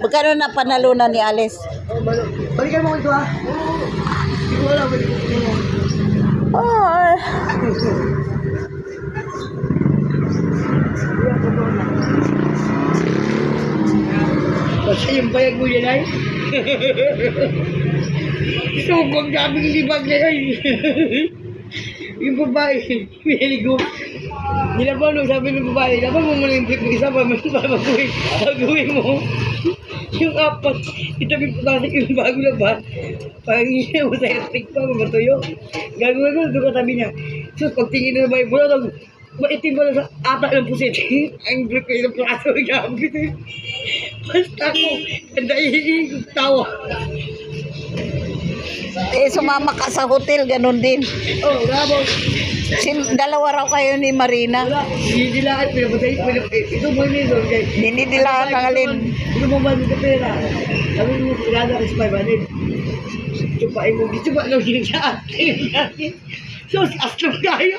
Magkano na panalunan ni Alice? Balikan mo ito ha. Hindi ko alam. Oh. Basta yung bayag mo yan ay. Sugong daming libag na yan. Yung babae, pinaligo. Nilaban mo, sabi ng babae, laban mo muna yung isa pa, baguhin mo. Yung apat, itabi po kasi yung bago na ba? Parang hindi mo sa electric pa, matuyo. Gagawin ko, doon katabi niya. So, pagtingin na babae, mula daw, maitim mo na sa apat ng pusit. Ang blip ko yung plato, gamit eh. Basta ako, kandayin yung tawa. Eh, sumama ka sa hotel, ganun din. Oh, bravo. Dalawa raw kayo ni Marina. Wala, dinidilaan, pinapatay, ito mo nito. Dinidilaan ng alin. Ito mo ba nito pera? Sabi mo, pinada ka sa 500. Chupain mo, chupa lang yun sa atin. So, aslong kayo.